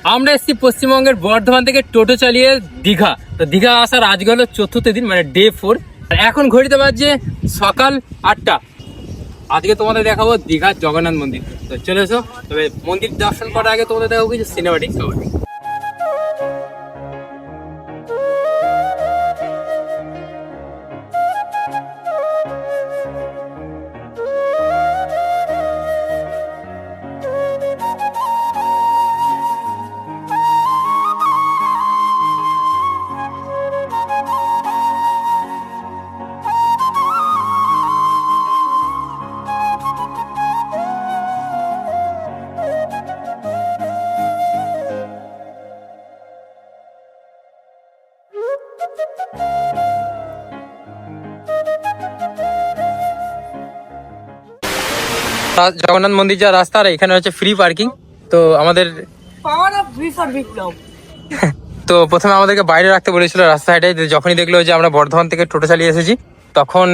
আমরা এসেছি পশ্চিমবঙ্গের বর্ধমান থেকে টোটো চালিয়ে দীঘা। তো দীঘা আসার আজকে হলো 4th দিন, মানে ডে 4। এখন ঘড়িতে বাজছে সকাল 8টা। আজকে তোমাদের দেখাবো দীঘার জগন্নাথ মন্দির। তো চলে এসো। তবে মন্দির দর্শন করার আগে তোমাদের দেখাবো কিছু সিনেমাটিক খবর। জগন্নাথ মন্দির যা রাস্তা, আর এখানে হচ্ছে ফ্রি পার্কিং। তো আমাদের তো প্রথমে আমাদেরকে বাইরে রাখতে বলেছিল রাস্তা সাইডে। যখনই দেখলো যে আমরা বর্ধমান থেকে টোটো চালিয়ে এসেছি, তখন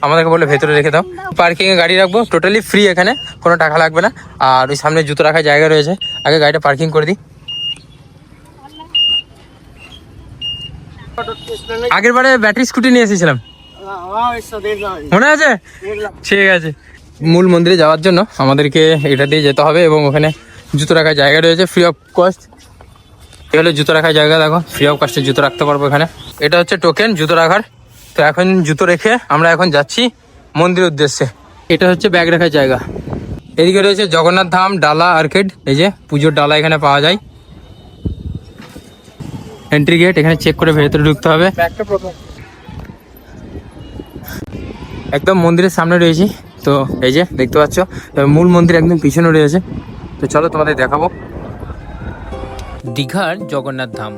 আমাদেরকে বললো ভেতরে রেখে দাও, পার্কিং এ গাড়ি রাখবো, টোটালি ফ্রি, এখানে কোনো টাকা লাগবে না। আর ওই সামনে জুতো রাখার জায়গা রয়েছে, আগে গাড়িটা পার্কিং করে দিই। আগের বারে ব্যাটারি স্কুটি নিয়ে এসেছিলাম, মনে আছে? ঠিক আছে। মূল মন্দিরে যাওয়ার জন্য আমাদেরকে এটা দিয়ে যেতে হবে, এবং ওখানে জুতো রাখার জায়গা রয়েছে ফ্রি অফ কস্ট। এটা হলো জুতো রাখার জায়গা, দেখো ফ্রি অফ কস্টে জুতো রাখতে পারবো এখানে। এটা হচ্ছে টোকেন জুতো রাখার। তো এখন জুতো রেখে আমরা এখন যাচ্ছি মন্দিরের উদ্দেশ্যে। এটা হচ্ছে ব্যাগ রাখার জায়গা। এদিকে রয়েছে জগন্নাথ ধাম ডালা আর্কেড, এই যে পুজোর ডালা এখানে পাওয়া যায়। এন্ট্রি গেট, এখানে চেক করে ভেতরে ঢুকতে হবে। একদম মন্দিরের সামনে রয়েছি। তো এই যে দেখতে পাচ্ছ, মূল মন্দির একদম পিছনে রয়েছে। তো চলো তোমাদের দেখাবো। দীঘার জগন্নাথ ধাম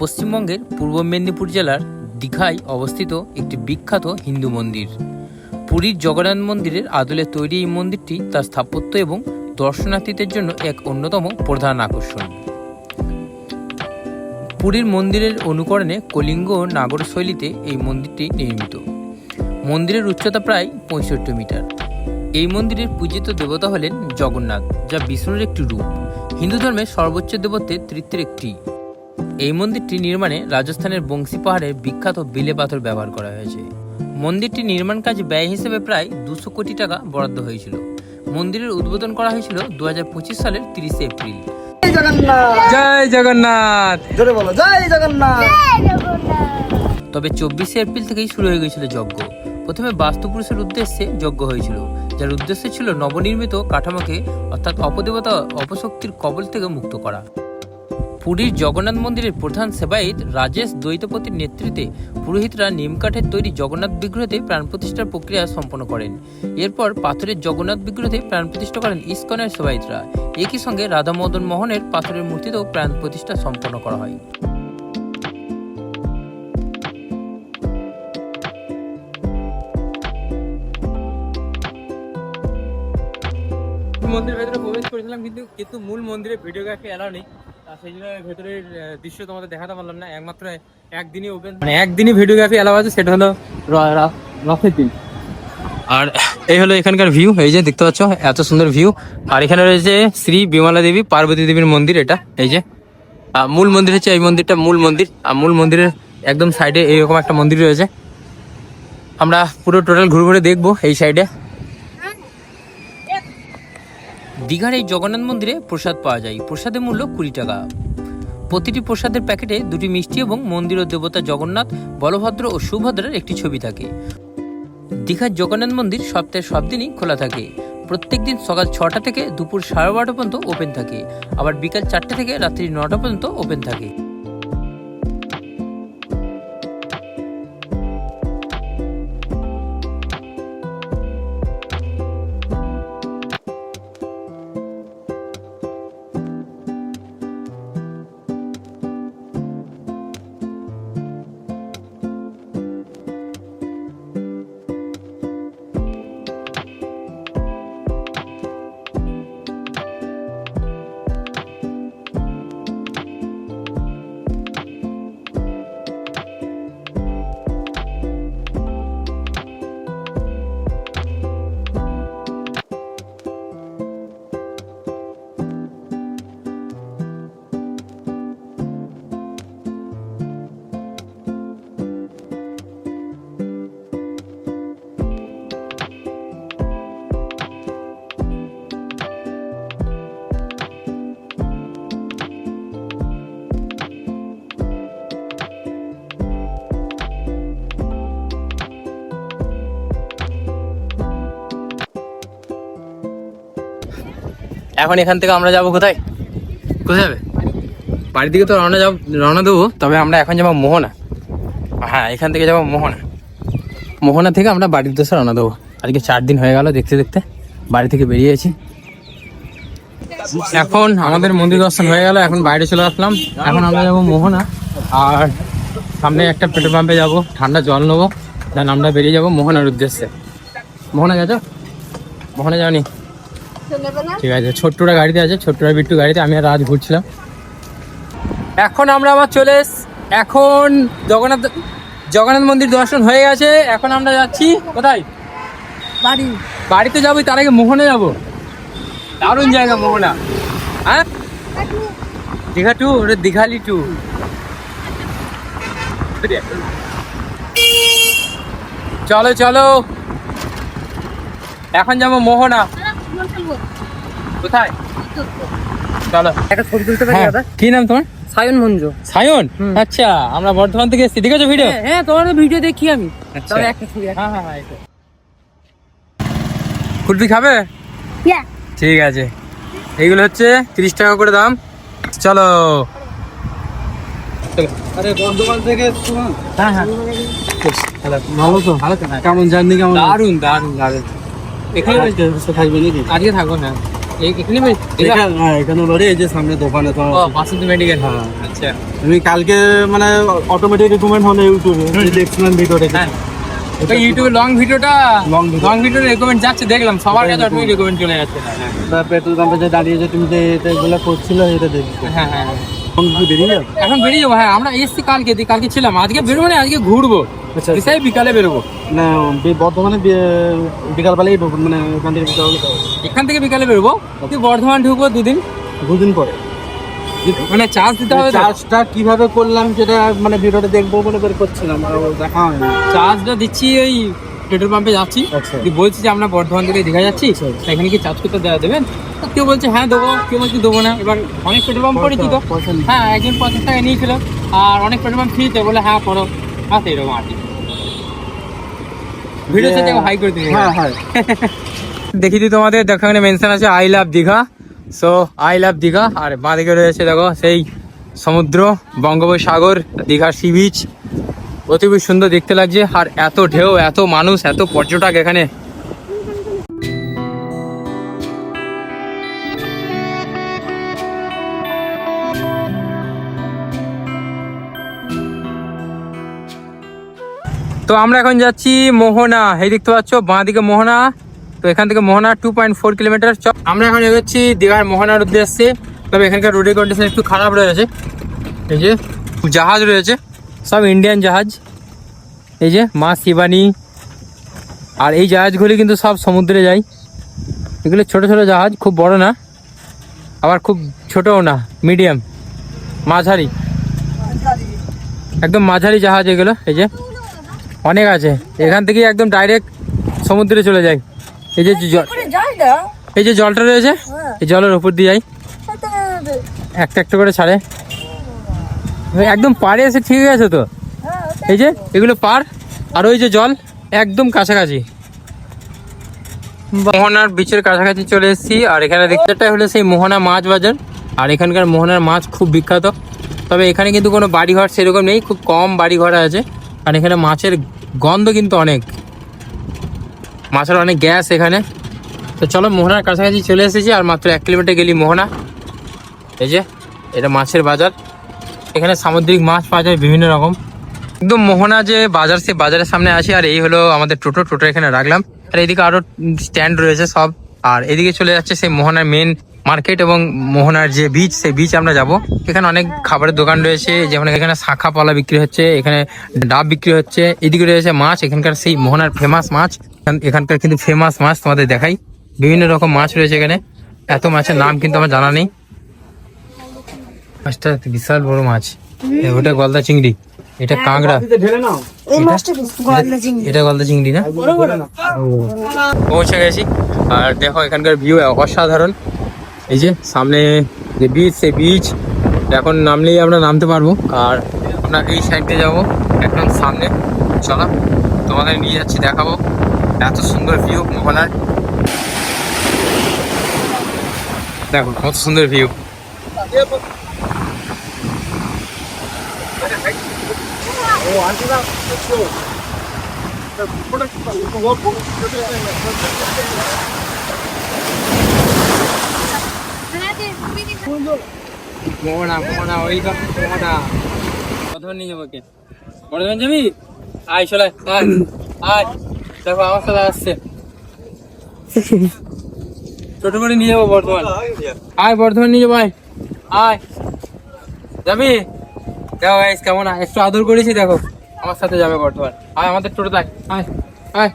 পশ্চিমবঙ্গের পূর্ব মেদিনীপুর জেলার দীঘায় অবস্থিত একটি বিখ্যাত হিন্দু মন্দির। পুরীর জগন্নাথ মন্দিরের আদলে তৈরি এই মন্দিরটি তার স্থাপত্য এবং দর্শনার্থীদের জন্য এক অন্যতম প্রধান আকর্ষণ। পুরীর মন্দিরের অনুকরণে কলিঙ্গ নাগর শৈলীতে এই মন্দিরটি নির্মিত। মন্দিরের উচ্চতা প্রায় 65 মিটার। এই মন্দিরের পূজিত দেবতা হলেন জগন্নাথ, যা বিষ্ণুর একটি রূপ। হিন্দু ধর্মের সর্বোচ্চ দেবত্বের তৃতীয় একটি। এই মন্দিরটি নির্মাণে রাজস্থানের বংশী পাহাড়ের বিখ্যাত বেলে পাথর ব্যবহার করা হয়েছে। মন্দিরটি নির্মাণ কাজ ব্যয় হিসেবে প্রায় 200 কোটি টাকা বরাদ্দ হয়েছিল। মন্দিরের উদ্বোধন করা হয়েছিল 2025 সালের 30 এপ্রিল। জয় জগন্নাথ, জোরে বলো জয় জগন্নাথ। তবে 24 এপ্রিল থেকেই শুরু হয়ে গিয়েছিল যজ্ঞ। প্রথমে বাস্তু পুরুষের উদ্দেশ্যে যজ্ঞ হয়েছিল, যার উদ্দেশ্য ছিল নবনির্মিত কাঠামোকে অর্থাৎ অপদেবতা অপশক্তির কবল থেকে মুক্ত করা। পুরীর জগন্নাথ মন্দিরের প্রধান সেবায়িত রাজেশ দ্বৈতপতির নেতৃত্বে পুরোহিতরা নিমকাঠের তৈরি জগন্নাথ বিগ্রহতে প্রাণ প্রতিষ্ঠার প্রক্রিয়া সম্পন্ন করেন। এরপর পাথরের জগন্নাথ বিগ্রহতে প্রাণ প্রতিষ্ঠা করেন ইস্কনের সেবায়িতরা। একই সঙ্গে রাধা মদন মোহনের পাথরের মূর্তিতেও প্রাণ প্রতিষ্ঠা সম্পন্ন করা হয়। মন্দিরের ভেতরে প্রবেশ করেছিলাম, কিন্তু মূল মন্দিরে ভিডিওগ্রাফি এলাও নেই। সেই জন্য ভেতরের দৃশ্য তোমাদের দেখাতে পারলাম না। একমাত্র একদিনই ওপেন, মানে একদিনই ভিডিওগ্রাফি এলাও আছে, সেটা হলো রথের দিন। আর এই হলো এখানকার ভিউ, এই যে দেখতে পাচ্ছ এত সুন্দর ভিউ। আর এখানে রয়েছে শ্রী বিমলা দেবী পার্বতী দেবীর মন্দির। এটা এই যে মূল মন্দির হচ্ছে এই মন্দিরটা মূল মন্দির। আর মূল মন্দিরের একদম সাইডে এইরকম একটা মন্দির রয়েছে। আমরা পুরো টোটাল ঘুরে ঘুরে দেখবো এই সাইডে। দীঘার এই জগন্নাথ মন্দিরে প্রসাদ পাওয়া যায়। প্রসাদের মূল্য 20 টাকা। প্রতিটি প্রসাদের প্যাকেটে 2টি মিষ্টি এবং মন্দির ও দেবতা জগন্নাথ, বলভদ্র ও সুভদ্রার একটি ছবি থাকে। দীঘার জগন্নাথ মন্দির সপ্তাহের সব দিনই খোলা থাকে। প্রত্যেক দিন সকাল 6টা থেকে দুপুর 12:30 পর্যন্ত ওপেন থাকে, আবার বিকাল 4টে থেকে রাত্রি 9টা পর্যন্ত ওপেন থাকে। এখন এখান থেকে আমরা যাব কোথায়? কোথায় যাবে? বাড়ির দিকে তো রওনা দেবো, তবে আমরা এখন যাবো মোহনা। হ্যাঁ, এখান থেকে যাবো মোহনা। মোহনা থেকে আমরা বাড়ির উদ্দেশ্যে রওনা দেবো। আজকে 4 দিন হয়ে গেল দেখতে দেখতে বাড়ি থেকে বেরিয়েছি। এখন আমাদের মন্দির দর্শন হয়ে গেল, এখন বাইরে চলে আসলাম। এখন আমরা যাবো মোহনা, আর সামনে একটা পেট্রোল পাম্পে যাবো, ঠান্ডা জল নেবো, দেন আমরা বেরিয়ে যাবো মোহনার উদ্দেশ্যে। মোহনা গেছো? মোহনা যাওনি? ঠিক আছে, ছোট্টরা গাড়িতে আছে, ছোট্টরা বিট্টু গাড়িতে, আমি আর রাজ ঘুরছিলাম। এখন আমরা আবার চলে এখন জগন্নাথ মন্দির দর্শন হয়ে গেছে। এখন আমরা যাচ্ছি কোথায়? বাড়িতে যাবো, তার আগে মোহনা যাবো। দারুণ জায়গা মোহনা। হ্যাঁ, দীঘা টু, ওটা দীঘালি টু। চলো চলো, এখন যাবো মোহনা। কোথায়? চলো একটা ছবি তুলতে পারি দাদা? কি নাম তোমার? সায়ন মঞ্জু। সায়ন? আচ্ছা, আমরা বর্ধমান থেকে এসেছি। দেখেছো ভিডিও? হ্যাঁ, তোমার ভিডিও দেখি আমি। তবে একটা ছবি। হ্যাঁ হ্যাঁ হ্যাঁ, কুলফি খাবে? ঠিক আছে, এইগুলো হচ্ছে 30 টাকা করে দাম। চলো। আরে বর্ধমান থেকে হ্যাঁ হ্যাঁ, ভালো তো? কেমন জার্নি? কেমন? দারুণ দারুণ দারুণ। এখানে থাকবে নাকি? আজকে থাকবো না, এখানে এখানে বাড়ি, এই যে সামনে দোকানে তো। বাসন্তী মেডিকেল। হ্যাঁ আচ্ছা, আমি কালকে মানে অটোমেটিক রিকমেন্ড হলো ইউটিউবে, দেখছিলাম ভিডিও দেখে। হ্যাঁ, ওটা ইউটিউবে লং ভিডিও রেকমেন্ড যাচ্ছে, দেখলাম সবার কাছে অটোমেটিক রেকমেন্ড চলে যাচ্ছে। পেট্রোল পাম্পে যে দাঁড়িয়ে যে তুমি যে এগুলো করছিল, এটা দেখছি। হ্যাঁ হ্যাঁ, এখন কি বেরিয়ে যাবে? এখন বেরিয়ে যাবো। হ্যাঁ, আমরা এসছি কালকে ছিলাম, আজকে বেরোবো না, আজকে ঘুরবো। আচ্ছা, সেই বিকালে বেরোবো। না বর্ধমানে বিকালবেলায় ঢুকুন, মানে এখান থেকে এখান থেকে বিকালে বেরোবো, তুই বর্ধমান ঢুকবো 2 দিন। 2 দিন পরে মানে চার্জ দিতে হবে। চার্জটা কিভাবে করলাম সেটা মানে ভিডিওটা দেখবো বলে বের করছিলাম, আর দেখা হয়নি। চার্জটা দিচ্ছি, ওই পেট্রোল পাম্পে যাচ্ছি। আচ্ছা, তুই বলছি যে আমরা বর্ধমান থেকে দীঘা যাচ্ছি, এখানে কি চার্জ করতে দেবেন? কেউ বলছে হ্যাঁ দেবো, কেউ বলছে দেবো না। এবার অনেক পেট্রোল পাম্প করেছি তো। হ্যাঁ, একজন 50 টাকা নিয়েছিল, আর অনেক পেট্রোল পাম্প ফ্রিতে, বলে হ্যাঁ করো। আচ্ছা, এরকম আর কি ভিডিও সাথে হাই করে দিই। হ্যাঁ হ্যাঁ, দেখি দিই তোমাদের, দেখো এখানে মেনশন আছে I love Digha. So I love Digha. আর বাঁদিকে রয়েছে দেখো সেই সমুদ্র, বঙ্গোপসাগর, দীঘার সি বিচ। অতিবই সুন্দর দেখতে লাগছে, আর এত ঢেউ, এত মানুষ, এত পর্যটক এখানে। তো আমরা এখন যাচ্ছি মোহনা। এই দেখতে পাচ্ছ বাঁদিকে মোহনা। তো এখান থেকে মোহনা 2.4 কিলোমিটার। আমরা এখন এগোচ্ছি দীঘার মোহনার উদ্দেশ্যে। তবে এখানকার রোডের কন্ডিশন একটু খারাপ রয়েছে। এই যে জাহাজ রয়েছে, সব ইন্ডিয়ান জাহাজ। এই যে মা শিবানী, আর এই জাহাজগুলি কিন্তু সব সমুদ্রে যায়। এগুলো ছোট ছোট জাহাজ, খুব বড় না, আবার খুব ছোটও না, মিডিয়াম মাঝারি, একদম মাঝারি জাহাজ এগুলো। এই যে অনেক আছে, এখান থেকে একদম ডাইরেক্ট সমুদ্রে চলে যায়। এই যে এই যে জলটা রয়েছে, এই জলের উপর দিয়ে যায়, একটা একটা করে ছাড়ে। একদম পাড়ে এসে ঠিক আছে তো। এই যে এগুলো পার, আর ওই যে জল একদম কাছাকাছি, মোহনার বিচের কাছাকাছি চলে এসেছি। আর এখানে দেখতে হলো সেই মোহনা মাছ বাজার। আর এখানকার মোহনার মাছ খুব বিখ্যাত। তবে এখানে কিন্তু কোনো বাড়িঘর সেরকম নেই, খুব কম বাড়িঘর আছে। আর এখানে মাছের গন্ধ কিন্তু অনেক, মাছের অনেক গ্যাস এখানে। তো চলো, মোহনার কাছাকাছি চলে এসেছি, আর মাত্র 1 কিলোমিটার গেলি মোহনা। এই যে এটা মাছের বাজার, এখানে সামুদ্রিক মাছ পাওয়া যায় বিভিন্ন রকম। একদম মোহনা যে বাজার, সে বাজারের সামনে আছি। আর এই হলো আমাদের টোটো এখানে রাখলাম। আর এইদিকে আরো স্ট্যান্ড রয়েছে সব। আর এদিকে চলে যাচ্ছে সেই মোহনার মেন মার্কেট এবং মোহনার যে বিচ, সেই বিচ আমরা যাব। এখানে অনেক খাবারের দোকান রয়েছে, যেমন এখানে শাখা পালা বিক্রি হচ্ছে, এখানে ডাব বিক্রি হচ্ছে। এদিকে রয়েছে মাছ, এখানকার সেই মোহনার ফেমাস মাছ। এখানকার কিন্তু ফেমাস মাছ তোমাদের দেখাই, বিভিন্ন রকম মাছ রয়েছে এখানে। এত মাছের নাম কিন্তু আমার জানা নেই। মাছটা বিশাল বড় মাছ, ওটা গলদা চিংড়ি, এটা কাঁকড়া, এটা গলদা চিংড়ি না। পৌঁছে গেছি, আর দেখো এখানকার ভিউ অসাধারণ। এই যে সামনে যে বিচ, সেই বিচ এখন নামলেই আমরা নামতে পারবো। আর আমরা এই সাইডে যাবো একদম সামনে। চলো তোমাদের নিয়ে যাচ্ছি, দেখাবো এত সুন্দর ভিউ মোহনার। দেখো কত সুন্দর ভিউ। মোহনা ওই মোহনা বর্ধমান নিয়ে যাবো কে? বর্ধমান যাবি? আয় চলে আয় আয়, দেখো আমার সাথে আসছে, ছোট করে নিয়ে যাবো বর্ধমান। আয় বর্ধমান নিয়ে যাবো, আয় আয়, যাবি? দেখো গাইস কেমন একটু আদর করেছি, দেখো আমার সাথে যাবে বর্ধমান। আয় আমাদের টোটোতে আয়, আয় আয়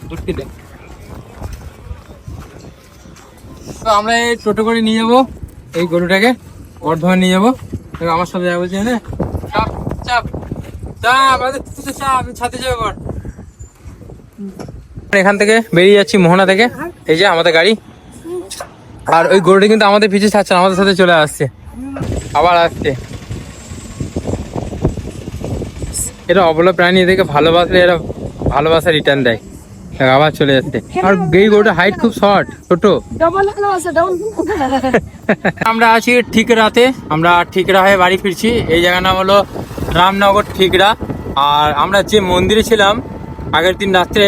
ঘুরতে দে। তো আমরা এই টোটো করে নিয়ে যাবো এই গরুটাকে, বর্ধমান নিয়ে যাবো। দেখো আমার সাথে যাবো, বলছি হ্যাঁ চাপ চাপ চাপ, চাপ ছাতে যাবে বর। এখান থেকে বেরিয়ে যাচ্ছি মোহনা থেকে, এই যে আমাদের গাড়ি। আর ওই গরুটা কিন্তু আমাদের পিছু ছাড়ছে না, আমাদের সাথে চলে আসছে, আবার আসছে। এরা অবলা প্রাণী, এদেরকে ভালোবাসলে এরা ভালোবাসা রিটার্ন দেয়। আবার চলে যাচ্ছে। আর এই গরুটা হাইট খুব শর্ট, ছোট। আমরা আছি ঠিকরাতে, আমরা ঠিকরা হয়ে বাড়ি ফিরছি। এই জায়গার নাম হলো রামনগর ঠিকরা। আর আমরা যে মন্দিরে ছিলাম আগের দিন রাত্রে,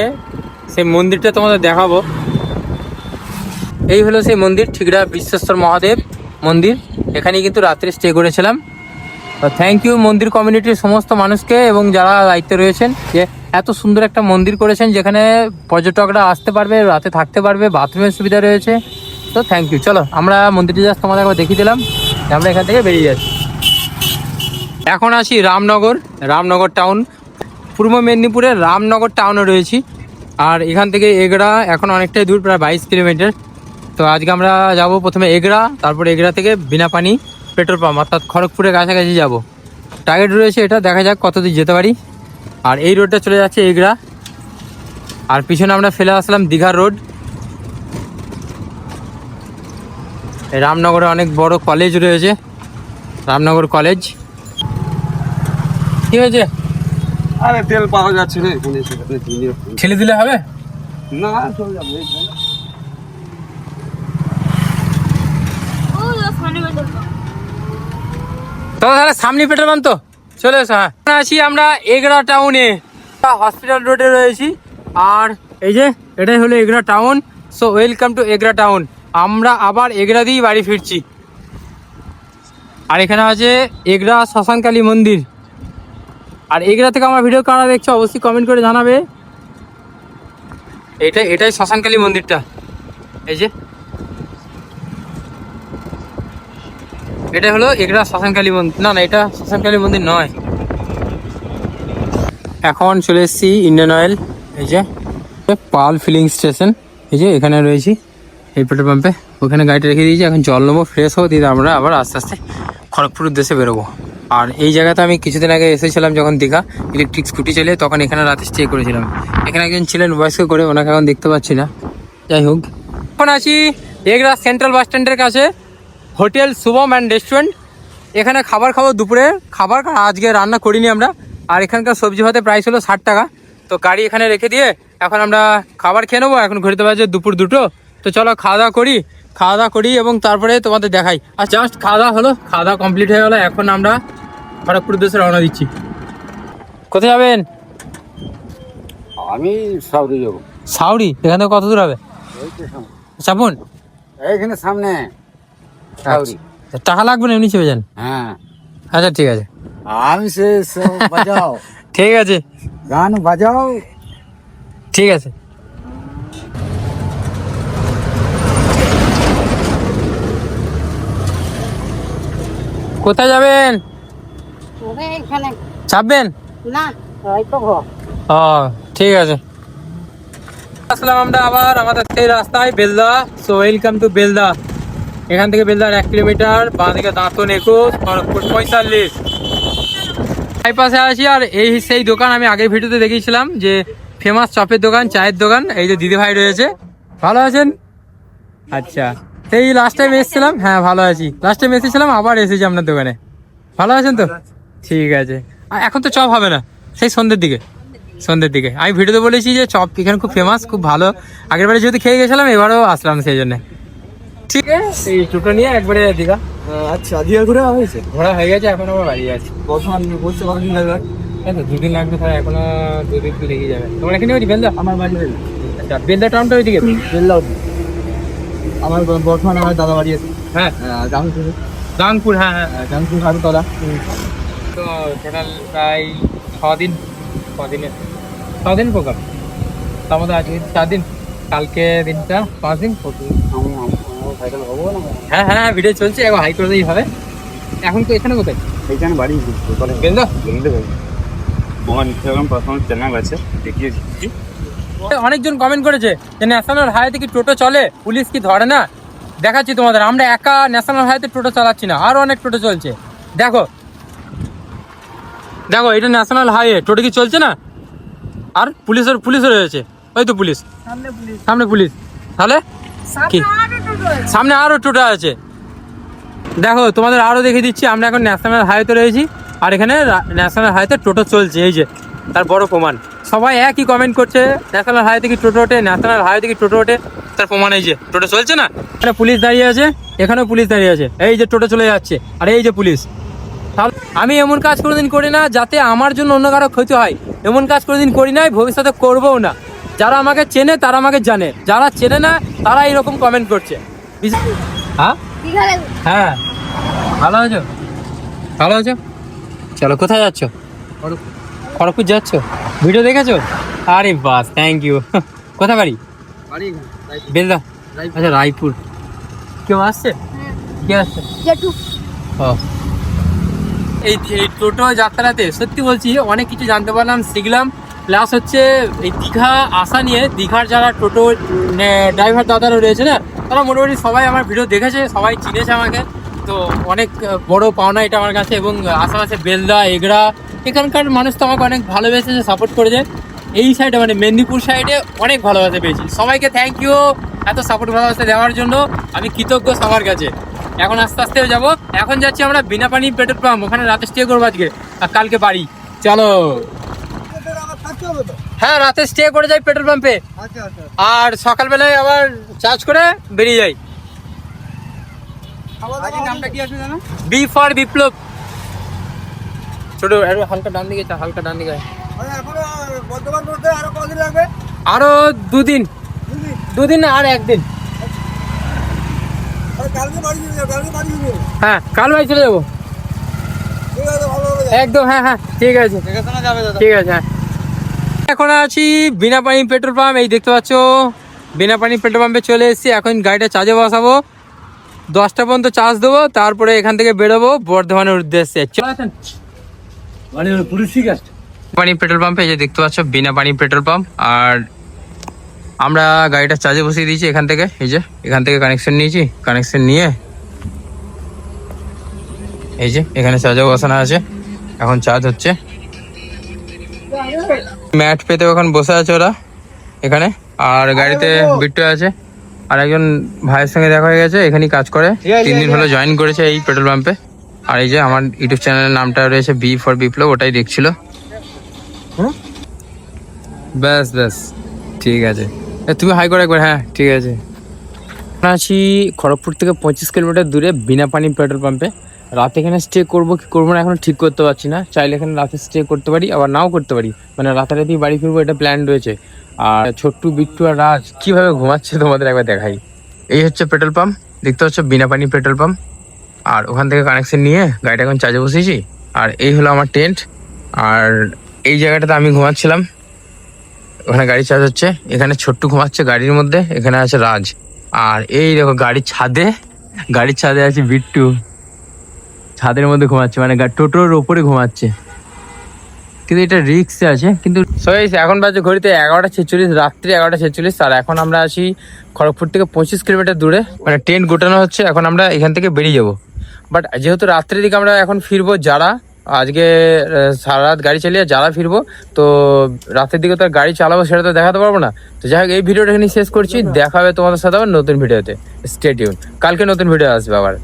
সেই মন্দিরটা তোমাদের দেখাবো। এই হলো সেই মন্দির, ঠিকরা বিশ্বেশ্বর মহাদেব মন্দির। এখানে কিন্তু রাত্রে স্টে করেছিলাম। থ্যাংক ইউ মন্দির কমিউনিটির সমস্ত মানুষকে এবং যারা দায়িত্বে রয়েছেন, যে এত সুন্দর একটা মন্দির করেছেন যেখানে পর্যটকরা আসতে পারবে, রাতে থাকতে পারবে, বাথরুমের সুবিধা রয়েছে। তো থ্যাংক ইউ। চলো আমরা মন্দিরটি জাস্ট তোমাদের একবার দেখিয়ে দিলাম, আমরা এখান থেকে বেরিয়ে যাচ্ছি। এখন আছি রামনগর, রামনগর টাউন, পূর্ব মেদিনীপুরের রামনগর টাউনে রয়েছি। আর এখান থেকে এগড়া এখন অনেকটাই দূর, প্রায় 22 কিলোমিটার। তো আজকে আমরা যাব প্রথমে এগড়া, তারপর এগড়া থেকে বিনাপানি পেট্রোল পাম্প অর্থাৎ খড়গপুরের কাছাকাছি যাব। টার্গেট রয়েছে এটা, দেখা যাক কতদূর যেতে পারি। আর এই রোডটা চলে যাচ্ছে এগড়া, আর পিছনে আমরা ফেলে আসলাম দীঘার রোড। রামনগরে অনেক বড় কলেজ রয়েছে, রামনগর কলেজ। কি হয়েছে? আরে তেল পাওয়া যাচ্ছে না, ঠেলে দিলে হবে না, চলে যাবে। তো তাহলে সামনে পেট্রোল পাম্প তো চলে এসো। হ্যাঁ আছি আমরা এগড়া টাউনে, হসপিটাল রোডে রয়েছি। আর এই যে এটাই হলো Egra town. So welcome to Egra town. আমরা আবার এগড়া দিয়েই বাড়ি ফিরছি। আর এখানে আছে এগড়া শ্মশানকালী মন্দির। আর এগড়া থেকে আমার ভিডিও কারা দেখছো অবশ্যই কমেন্ট করে জানাবে। এটাই শ্মশানকালী মন্দিরটা, এই যে এটা হলো এগড়া শ্মশানকালী মন্দির। না না, এটা শ্মশানকালী মন্দির নয়। এখন চলে এসেছি ইন্ডিয়ান অয়েল, এই যে পাল ফিলিং স্টেশন, এই যে এখানে রয়েছি এই পেট্রোল পাম্পে। ওখানে গাড়িটা রেখে দিয়েছি, এখন জল নেবো, ফ্রেশ হবো, দিয়ে আমরা আবার আস্তে আস্তে খড়গপুর উদ্দেশ্যে বেরোবো। আর এই জায়গাতে আমি কিছুদিন আগে এসেছিলাম যখন দীঘা, ইলেকট্রিক স্কুটি চলে, তখন এখানে রাতে স্টে করেছিলাম। এখানে একজন ছিলেন বয়স্ক করে, ওনাকে এখন দেখতে পাচ্ছি না। যাই হোক, এখন আছি এগড়া সেন্ট্রাল বাস স্ট্যান্ডের কাছে, হোটেল শুভম অ্যান্ড রেস্টুরেন্ট। এখানে খাবার খাবো, দুপুরে খাবার আজকে রান্না করিনি আমরা। আর এখানকার সবজি ভাতের প্রাইস হলো 60 টাকা। তো গাড়ি এখানে রেখে দিয়ে এখন আমরা খাবার খেয়ে নেবো। এখন ঘুরতে পারছে দুপুর 2টো। তো চলো খাওয়া দাওয়া করি এবং তারপরে তোমাদের দেখাই। আর জাস্ট খাওয়া দাওয়া হলো, খাওয়া দাওয়া কমপ্লিট হয়ে গেলো। এখন আমরা খড়গপুর উদ্দেশ্যে রওনা দিচ্ছি। কোথায় যাবেন? আমি সাউরি যাবো। সাউরি? এখান থেকে কত দূর হবে? চাপুন এইখানে সামনে সাউরি। টাকা লাগবে না, এমনি চেপে যান। হ্যাঁ আচ্ছা ঠিক আছে, আমি সে বাজাও, ঠিক আছে, গান বাজাও। ঠিক আছে। কোথায় যাবেন? চাপবেন না, ও ঠিক আছে। আসলাম আমরা আবার আমাদের সেই রাস্তায়, Belda. So welcome to Belda. এখান থেকে বেলদার 1 কিলোমিটার, বাঁ দিকে দাঁতন 21, খড়গপুর 45। বাইপাসে আছি। আর এই সেই দোকান আমি আগের ভিডিওতে দেখিয়েছিলাম, যে ফেমাস চপের দোকান, চায়ের দোকান। এই যে দিদি ভাই রয়েছে, ভালো আছেন? আচ্ছা, সেই লাস্ট টাইম এসেছিলাম। হ্যাঁ ভালো আছি, লাস্ট টাইম এসেছিলাম, আবার এসেছি আপনার দোকানে। ভালো আছেন তো? ঠিক আছে। আর এখন তো চপ হবে না, সেই সন্ধ্যের দিকে। আমি ভিডিওতে বলেছি যে চপ এখানে খুব ফেমাস, খুব ভালো। আগের বারে যেহেতু খেয়ে গেছিলাম, এবারও আসলাম সেই জন্য। ঠিক আছে, এই টোটো নিয়ে একবারে দীঘা। আচ্ছা, দীঘা ঘুরে হয়েছে? ঘোরা হয়ে গেছে, এখন আবার বাড়ি আছে। বর্ধমান বলছে কতদিন লাগবে? এই তো 2 দিন লাগবে, তাহলে এখনো 2 দিন তো লেগে যাবে। তোমার এখানে ওই বেলদা? আমার বাড়ি আচ্ছা, বেলদা টাউনটা ওইদিকে? বেল্লাও। আমার বর্ধমান আমার দাদা বাড়ি আছে। হ্যাঁ, গাংপুর। গাংপুর, হ্যাঁ হ্যাঁ। গাংপুর খারুতলা। তো টোটাল প্রায় 6 দিন, 6 দিন প্রোগ্রাম। তার মধ্যে আজকে 4 দিন, কালকে দিনটা 5 দিন। ভাইরাল হবো না? হ্যাঁ হ্যাঁ, ভিডিও চলছে, একবার হাই করে দিই হবে। এখন তো এখানে কোথায়? এইখানে বাড়ি বেলদা? মোহন ইনস্টাগ্রাম পার্সোনাল চ্যানেল আছে, দেখিয়েছি। অনেকজন কমেন্ট করেছে যে ন্যাশনাল হাইওয়েতে কি টোটো চলে, পুলিশ কি ধরে না। দেখাচ্ছি তোমাদের, আমরা একা ন্যাশনাল হাইওয়েতে টোটো চালাচ্ছি না, আরো অনেক টোটো চলছে। দেখো দেখো, এটা ন্যাশনাল হাইওয়ে, টোটো কি চলছে না? আর পুলিশ রয়েছে, ওই তো পুলিশ, সামনে পুলিশ। তাহলে কি সামনে আরো টোটো আছে। দেখো তোমাদের আরো দেখে দিচ্ছি, আমরা এখন ন্যাশনাল হাইওয়েতে রয়েছি, আর এখানে ন্যাশনাল হাইওয়েতে টোটো চলছে, এই যে তার বড় প্রমাণ। সবাই একই কমেন্ট করছে, ন্যাশনাল হাইওয়ে থেকে টোটো ওঠে, ন্যাশনাল হাইওয়ে থেকে টোটো ওঠে, তার প্রমাণ এই যে টোটো চলছে না। এখানে পুলিশ দাঁড়িয়ে আছে, এখানেও পুলিশ দাঁড়িয়ে আছে, এই যে টোটো চলে যাচ্ছে, আর এই যে পুলিশ। তাহলে আমি এমন কাজ কোনোদিন করি না যাতে আমার জন্য অন্য কারো ক্ষতি হয়, এমন কাজ কোনোদিন করি নাই, ভবিষ্যতে করবও না। যারা আমাকে চেনে তারা আমাকে জানে, যারা চেনে না তারা এইরকম কমেন্ট করছে। হ্যাঁ হ্যাঁ, ভালো আছো? ভালো আছো? চলো, কোথায় যাচ্ছ? খড়গপুর যাচ্ছ? ভিডিও দেখেছো? আরে বাস, থ্যাংক ইউ। কোথা বাড়ি? বেলদা? আচ্ছা, রায়পুর। কেউ আসছে? কে আসছে? ও, এই টোটো যাত্রাতে সত্যি বলছি অনেক কিছু জানতে পারলাম, শিখলাম। প্লাস হচ্ছে এই দীঘা আসা নিয়ে, দীঘার যারা টোটো ড্রাইভার দাদারা রয়েছে না, তারা মোটামুটি সবাই আমার ভিডিও দেখেছে, সবাই চিনেছে আমাকে। তো অনেক বড় পাওনা এটা আমার কাছে। এবং আশেপাশে বেলদা, এগড়া, এখানকার মানুষ তো আমাকে অনেক ভালোবেসেছে, সাপোর্ট করেছে। এই সাইডে মানে মেদিনীপুর সাইডে অনেক ভালোবাসা পেয়েছি। সবাইকে থ্যাংক ইউ এত সাপোর্ট ভালোবাসা দেওয়ার জন্য, আমি কৃতজ্ঞ সবার কাছে। এখন আস্তে আস্তেও যাবো, এখন যাচ্ছি আমরা বিনাপানি পেট্রোল পাম্প, ওখানে রাতে স্টে করবো আজকে, আর কালকে বাড়ি। চলো। হ্যাঁ, রাতে স্টে করে যাই পেট্রোল পাম্পে, আর সকালবেলায় আবার চার্জ করে বেরিয়ে যাই। নামটা কি আছে জানো? বি ফর বিপ্লব। ছোট হালকা ডান দিকে, হালকা ডান দিকে। আরো 2 দিন, 2 দিন আর 1 দিন। হ্যাঁ, কাল বাড়ি চলে যাবো একদম। হ্যাঁ হ্যাঁ, ঠিক আছে ঠিক আছে। হ্যাঁ, এখন আছি বিনাপানি পেট্রোল পাম্প, এই দেখতে পাচ্ছ বিনাপানি পেট্রোল পাম্পে চলে এসেছি। এখন গাড়িটা চার্জে বসাবো, 10টা পর্যন্ত চার্জ দেবো, তারপরে এখান থেকে বেরোবো বর্ধমানের উদ্দেশ্যে। পানি পেট্রোল পাম্পে, এই যে দেখতে পাচ্ছ বিনাপানি পেট্রোল পাম্প। আর আমরা গাড়িটা চার্জে বসিয়ে দিয়েছি এখান থেকে, এই যে এখান থেকে কানেকশন নিয়েছি, কানেকশন নিয়ে এই যে এখানে চার্জে বসানো আছে, এখন চার্জ হচ্ছে। ম্যাট পেতে এখন বসে আছে ওরা এখানে, আর গাড়িতে বিট্টু আছে, আর একজন ভাইয়ের সঙ্গে দেখা হয়ে গেছে, এখানেই কাজ করে, 3 দিন হলো জয়েন করেছে এই পেট্রোল পাম্পে। আর এই যে আমার ইউটিউব চ্যানেলের নামটা রয়েছে বি ফর বিপ্লব, ওটাই দেখছিল। ব্যাস ব্যাস, ঠিক আছে, তুমি হাই করে একবার। হ্যাঁ, ঠিক আছে। আছি খড়গপুর থেকে 25 কিলোমিটার দূরে বিনাপানি পেট্রোল পাম্পে। রাতে এখানে স্টে করবো কি করবো না এখন ঠিক করতে পারছি না। চাইলে এখানে রাতে স্টে করতে পারি, আবার নাও করতে পারি, মানে রাতারাতি বাড়ি ফিরবো, এটা প্ল্যান রয়েছে। আর ছোট্টু, বিট্টু আর রাজ কীভাবে ঘুমাচ্ছে তোমাদের একবার দেখাই। এই হচ্ছে পেট্রোল পাম্প, দেখতে পাচ্ছ বিনাপানি পেট্রোল পাম্প। আর ওখান থেকে কানেকশন নিয়ে গাড়িটা এখন চার্জে বসিয়েছি। আর এই হলো আমার টেন্ট, আর এই জায়গাটাতে আমি ঘুমাচ্ছিলাম, ওখানে গাড়ি চার্জ হচ্ছে। এখানে ছোট্টু ঘুমাচ্ছে গাড়ির মধ্যে, এখানে আছে রাজ। আর এই দেখো গাড়ির ছাদে আছে বিট্টু, ছাদের মধ্যে ঘুমাচ্ছে, মানে টোটোর ওপরে ঘুমাচ্ছে। কিন্তু এটা রিক্সে আছে। কিন্তু এখন বাজে ঘড়িতে 11:46, রাত্রি 11:46। আর এখন আমরা আছি খড়গপুর থেকে 25 কিলোমিটার দূরে, মানে ট্রেন গোটানো হচ্ছে। এখন আমরা এখান থেকে বেরিয়ে যাবো, বাট যেহেতু রাত্রির দিকে আমরা এখন ফিরবো, যারা আজকে সারা রাত গাড়ি চালিয়ে যারা ফিরবো, তো রাতের দিকে তো আর গাড়ি চালাবো সেটা তো দেখাতে পারবো না। তো যাই হোক, এই ভিডিওটা এখানে শেষ করছি, দেখা হবে তোমাদের সাথে আবার নতুন ভিডিওতে। স্টে টিউন, কালকে নতুন ভিডিও আসবে আবার।